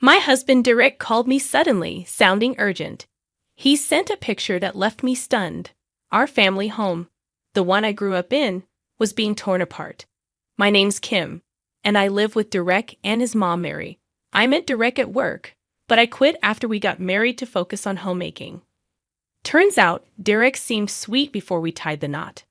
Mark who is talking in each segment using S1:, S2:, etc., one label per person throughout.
S1: My husband Derek called me suddenly, sounding urgent. He sent a picture that left me stunned. Our family home, the one I grew up in, was being torn apart. My name's Kim, and I live with Derek and his mom Mary. I met Derek at work, but I quit after we got married to focus on homemaking. Turns out, Derek seemed sweet before we tied the knot.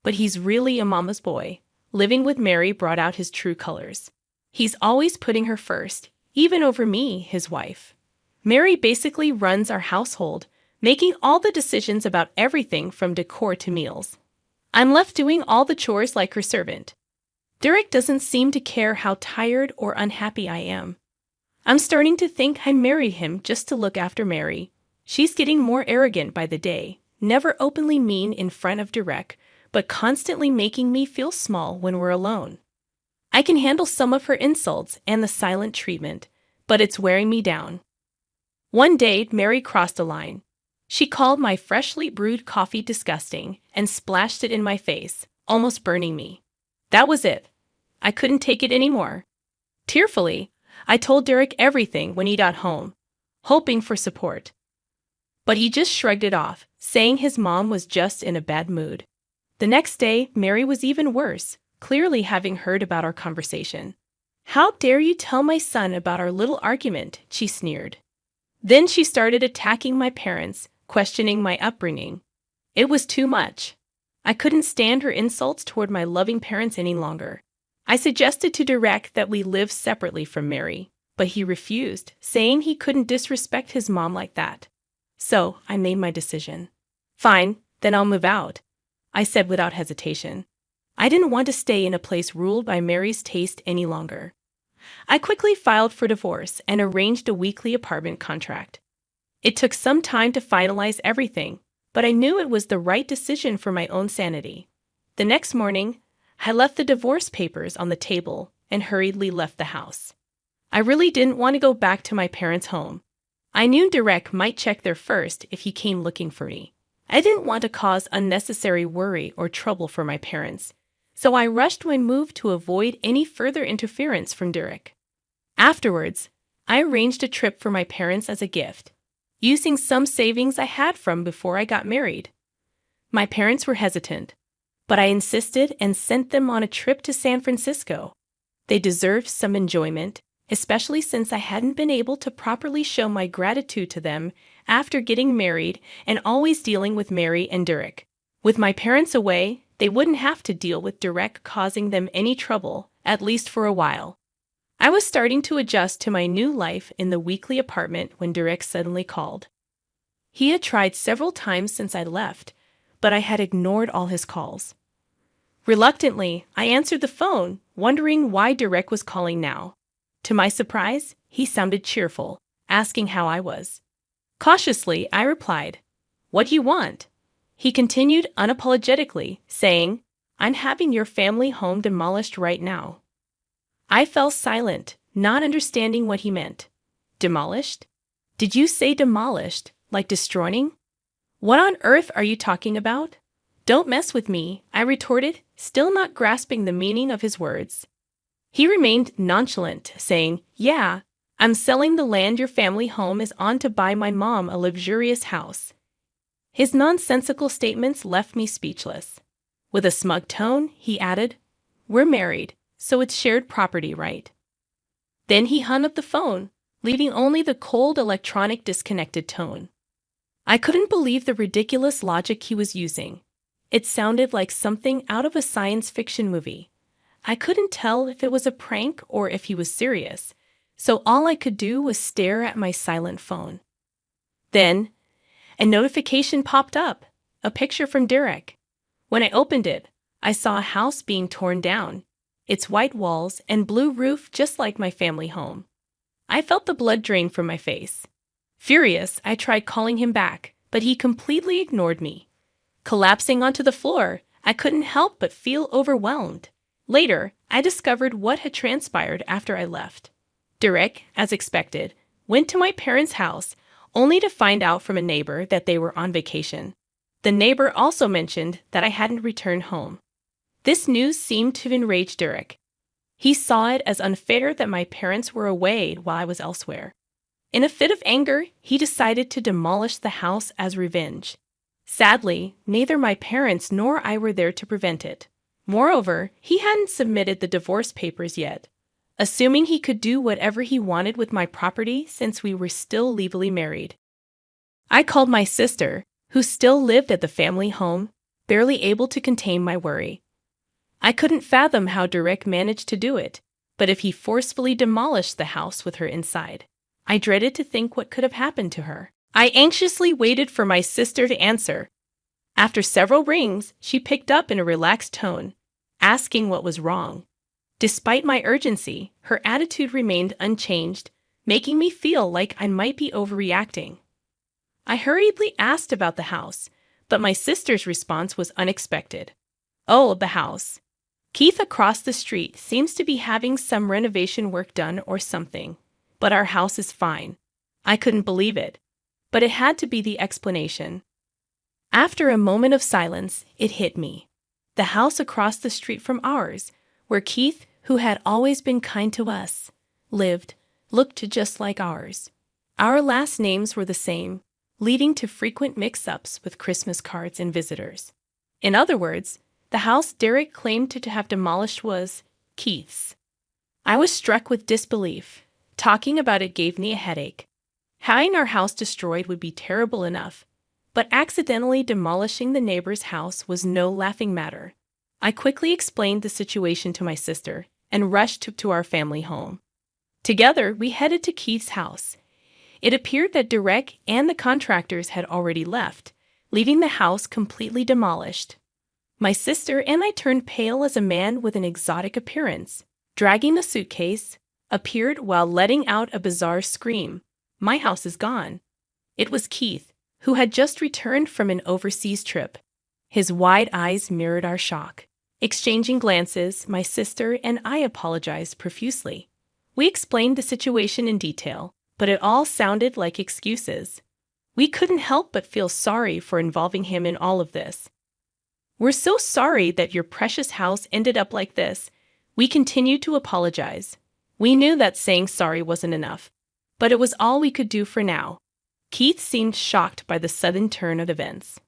S1: But he's really a mama's boy. Living with Mary brought out his true colors. He's always putting her first, even over me, his wife. Mary basically runs our household, making all the decisions about everything from decor to meals. I'm left doing all the chores like her servant. Derek doesn't seem to care how tired or unhappy I am. I'm starting to think I married him just to look after Mary. She's getting more arrogant by the day, never openly mean in front of Derek, but constantly making me feel small when we're alone. I can handle some of her insults and the silent treatment, but it's wearing me down. One day, Mary crossed a line. She called my freshly brewed coffee disgusting and splashed it in my face, almost burning me. That was it. I couldn't take it anymore. Tearfully, I told Derek everything when he got home, hoping for support. But he just shrugged it off, saying his mom was just in a bad mood. The next day, Mary was even worse, clearly having heard about our conversation. "How dare you tell my son about our little argument?" she sneered. Then she started attacking my parents, questioning my upbringing. It was too much. I couldn't stand her insults toward my loving parents any longer. I suggested to Derek that we live separately from Mary, but he refused, saying he couldn't disrespect his mom like that. So I made my decision. "Fine, then I'll move out," I said without hesitation. I didn't want to stay in a place ruled by Mary's taste any longer. I quickly filed for divorce and arranged a weekly apartment contract. It took some time to finalize everything, but I knew it was the right decision for my own sanity. The next morning, I left the divorce papers on the table and hurriedly left the house. I really didn't want to go back to my parents' home. I knew Derek might check there first if he came looking for me. I didn't want to cause unnecessary worry or trouble for my parents, so I rushed my move to avoid any further interference from Derek. Afterwards, I arranged a trip for my parents as a gift, using some savings I had from before I got married. My parents were hesitant, but I insisted and sent them on a trip to San Francisco. They deserved some enjoyment, especially since I hadn't been able to properly show my gratitude to them after getting married and always dealing with Mary and Derek. With my parents away, they wouldn't have to deal with Derek causing them any trouble, at least for a while. I was starting to adjust to my new life in the weekly apartment when Derek suddenly called. He had tried several times since I left, but I had ignored all his calls. Reluctantly, I answered the phone, wondering why Derek was calling now. To my surprise, he sounded cheerful, asking how I was. Cautiously, I replied, "What do you want?" He continued unapologetically, saying, "I'm having your family home demolished right now." I fell silent, not understanding what he meant. Demolished? Did you say demolished, like destroying? What on earth are you talking about? "Don't mess with me," I retorted, still not grasping the meaning of his words. He remained nonchalant, saying, "Yeah, I'm selling the land your family home is on to buy my mom a luxurious house." His nonsensical statements left me speechless. With a smug tone, he added, "We're married, so it's shared property, right?" Then he hung up the phone, leaving only the cold electronic disconnected tone. I couldn't believe the ridiculous logic he was using. It sounded like something out of a science fiction movie. I couldn't tell if it was a prank or if he was serious, so all I could do was stare at my silent phone. Then, a notification popped up, a picture from Derek. When I opened it, I saw a house being torn down, its white walls and blue roof just like my family home. I felt the blood drain from my face. Furious, I tried calling him back, but he completely ignored me. Collapsing onto the floor, I couldn't help but feel overwhelmed. Later, I discovered what had transpired after I left. Derek, as expected, went to my parents' house, only to find out from a neighbor that they were on vacation. The neighbor also mentioned that I hadn't returned home. This news seemed to enrage Derek. He saw it as unfair that my parents were away while I was elsewhere. In a fit of anger, he decided to demolish the house as revenge. Sadly, neither my parents nor I were there to prevent it. Moreover, he hadn't submitted the divorce papers yet, assuming he could do whatever he wanted with my property since we were still legally married. I called my sister, who still lived at the family home, barely able to contain my worry. I couldn't fathom how Derek managed to do it, but if he forcefully demolished the house with her inside, I dreaded to think what could have happened to her. I anxiously waited for my sister to answer. After several rings, she picked up in a relaxed tone, asking what was wrong. Despite my urgency, her attitude remained unchanged, making me feel like I might be overreacting. I hurriedly asked about the house, but my sister's response was unexpected. "Oh, the house. Keith across the street seems to be having some renovation work done or something, but our house is fine." I couldn't believe it, but it had to be the explanation. After a moment of silence, it hit me. The house across the street from ours, where Keith, who had always been kind to us, lived, looked just like ours. Our last names were the same, leading to frequent mix-ups with Christmas cards and visitors. In other words, the house Derek claimed to have demolished was Keith's. I was struck with disbelief. Talking about it gave me a headache. Having our house destroyed would be terrible enough, but accidentally demolishing the neighbor's house was no laughing matter. I quickly explained the situation to my sister and rushed to our family home. Together, we headed to Keith's house. It appeared that Derek and the contractors had already left, leaving the house completely demolished. My sister and I turned pale as a man with an exotic appearance, dragging the suitcase, appeared while letting out a bizarre scream. "My house is gone." It was Keith, who had just returned from an overseas trip. His wide eyes mirrored our shock. Exchanging glances, my sister and I apologized profusely. We explained the situation in detail, but it all sounded like excuses. We couldn't help but feel sorry for involving him in all of this. "We're so sorry that your precious house ended up like this." We continued to apologize. We knew that saying sorry wasn't enough, but it was all we could do for now. Keith seemed shocked by the sudden turn of events.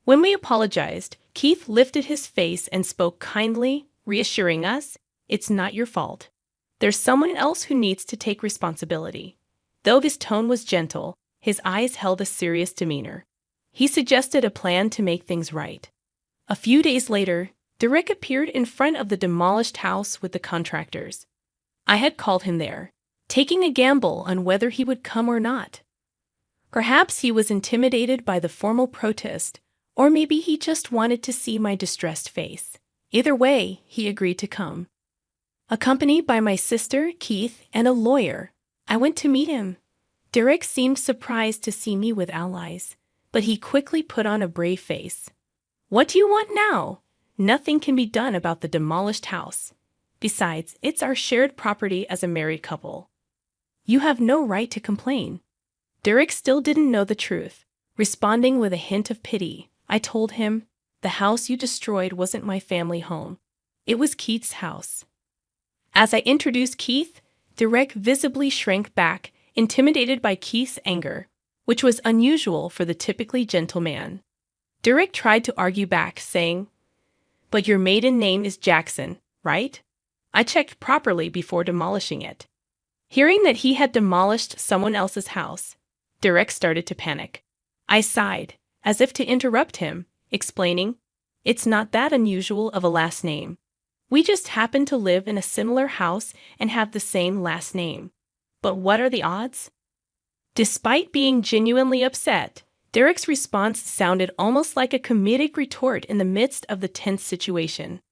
S1: When we apologized, Keith lifted his face and spoke kindly, reassuring us, "It's not your fault. There's someone else who needs to take responsibility." Though his tone was gentle, his eyes held a serious demeanor. He suggested a plan to make things right. A few days later, Derek appeared in front of the demolished house with the contractors. I had called him there, taking a gamble on whether he would come or not. Perhaps he was intimidated by the formal protest, or maybe he just wanted to see my distressed face. Either way, he agreed to come. Accompanied by my sister, Keith, and a lawyer, I went to meet him. Derek seemed surprised to see me with allies, but he quickly put on a brave face. "What do you want now? Nothing can be done about the demolished house. Besides, it's our shared property as a married couple. You have no right to complain." Derek still didn't know the truth. Responding with a hint of pity, I told him, "The house you destroyed wasn't my family home. It was Keith's house." As I introduced Keith, Derek visibly shrank back, intimidated by Keith's anger, which was unusual for the typically gentle man. Derek tried to argue back, saying, "But your maiden name is Jackson, right? I checked properly before demolishing it." Hearing that he had demolished someone else's house, Derek started to panic. I sighed, as if to interrupt him, explaining, "It's not that unusual of a last name. We just happen to live in a similar house and have the same last name. But what are the odds?" Despite being genuinely upset, Derek's response sounded almost like a comedic retort in the midst of the tense situation.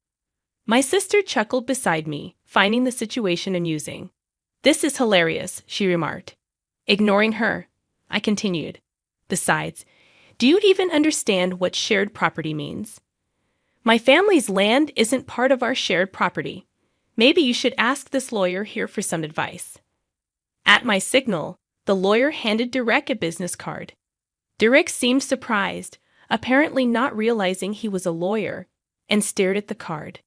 S1: My sister chuckled beside me, finding the situation amusing. "This is hilarious," she remarked. Ignoring her, I continued, "Besides, do you even understand what shared property means? My family's land isn't part of our shared property. Maybe you should ask this lawyer here for some advice." At my signal, the lawyer handed Derek a business card. Derek seemed surprised, apparently not realizing he was a lawyer, and stared at the card.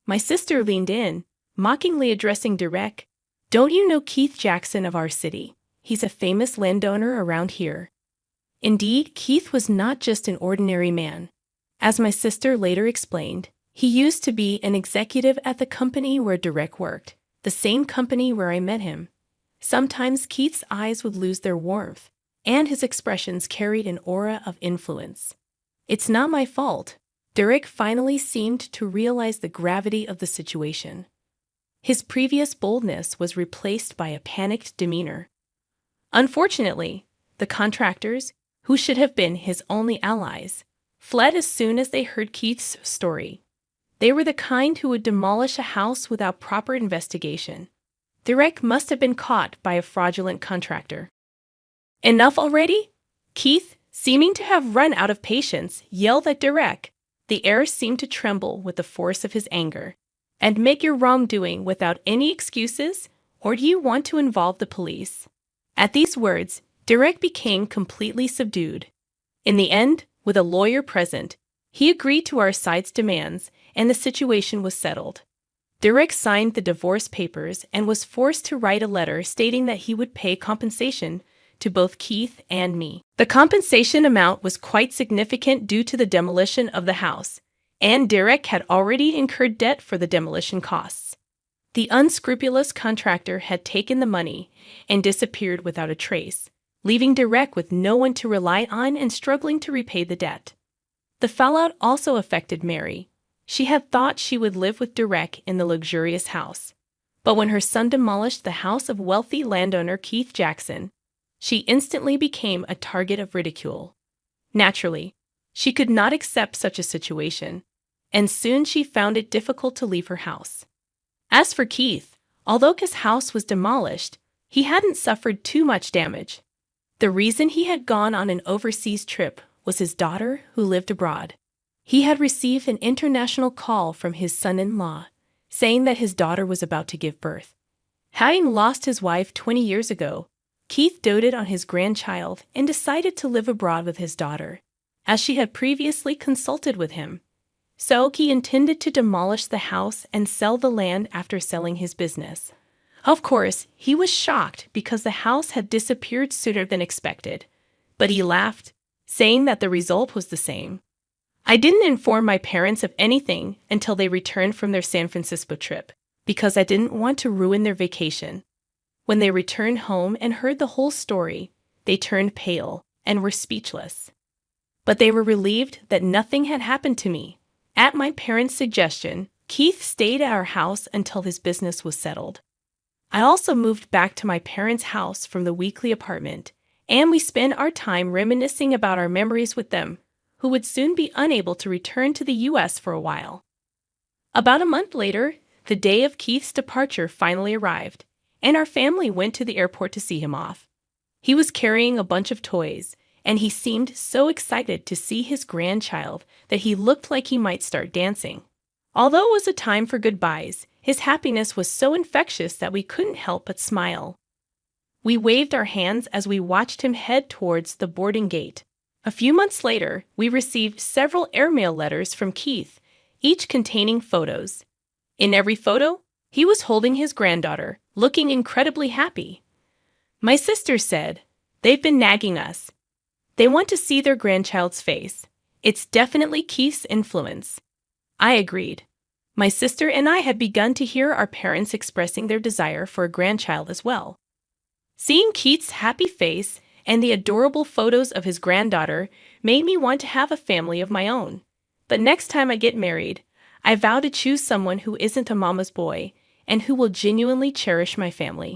S1: My sister leaned in, mockingly addressing Derek, "Don't you know Keith Jackson of our city? he's a famous landowner around here. Indeed, Keith was not just an ordinary man. As my sister later explained, he used to be an executive at the company where Derek worked, the same company where I met him. Sometimes Keith's eyes would lose their warmth, and his expressions carried an aura of influence. It's not my fault. Derek finally seemed to realize the gravity of the situation. His previous boldness was replaced by a panicked demeanor. Unfortunately, the contractors, who should have been his only allies, fled as soon as they heard Keith's story. They were the kind who would demolish a house without proper investigation. Derek must have been caught by a fraudulent contractor. Enough already? Keith, seeming to have run out of patience, yelled at Derek. The air seemed to tremble with the force of his anger. And make your wrongdoing without any excuses, or do you want to involve the police? At these words, Derek became completely subdued. In the end, with a lawyer present, he agreed to our side's demands, and the situation was settled. Derek signed the divorce papers and was forced to write a letter stating that he would pay compensation to both Keith and me. The compensation amount was quite significant due to the demolition of the house, and Derek had already incurred debt for the demolition costs. The unscrupulous contractor had taken the money and disappeared without a trace, leaving Derek with no one to rely on and struggling to repay the debt. The fallout also affected Mary. She had thought she would live with Derek in the luxurious house. But when her son demolished the house of wealthy landowner Keith Jackson, she instantly became a target of ridicule. Naturally, she could not accept such a situation, and soon she found it difficult to leave her house. As for Keith, although his house was demolished, he hadn't suffered too much damage. The reason he had gone on an overseas trip was his daughter who lived abroad. He had received an international call from his son-in-law, saying that his daughter was about to give birth. Having lost his wife 20 years ago, Keith doted on his grandchild and decided to live abroad with his daughter, as she had previously consulted with him. So he intended to demolish the house and sell the land after selling his business. Of course, he was shocked because the house had disappeared sooner than expected, but he laughed, saying that the result was the same. I didn't inform my parents of anything until they returned from their San Francisco trip, because I didn't want to ruin their vacation. When they returned home and heard the whole story, they turned pale and were speechless. But they were relieved that nothing had happened to me. At my parents' suggestion, Keith stayed at our house until his business was settled. I also moved back to my parents' house from the weekly apartment, and we spent our time reminiscing about our memories with them, who would soon be unable to return to the U.S. for a while. About a month later, the day of Keith's departure finally arrived, and our family went to the airport to see him off. He was carrying a bunch of toys, and he seemed so excited to see his grandchild that he looked like he might start dancing. Although it was a time for goodbyes, his happiness was so infectious that we couldn't help but smile. We waved our hands as we watched him head towards the boarding gate. A few months later, we received several airmail letters from Keith, each containing photos. In every photo, he was holding his granddaughter, looking incredibly happy. My sister said, "They've been nagging us. They want to see their grandchild's face. It's definitely Keith's influence." I agreed. My sister and I had begun to hear our parents expressing their desire for a grandchild as well. Seeing Keith's happy face and the adorable photos of his granddaughter made me want to have a family of my own. But next time I get married, I vow to choose someone who isn't a mama's boy and who will genuinely cherish my family.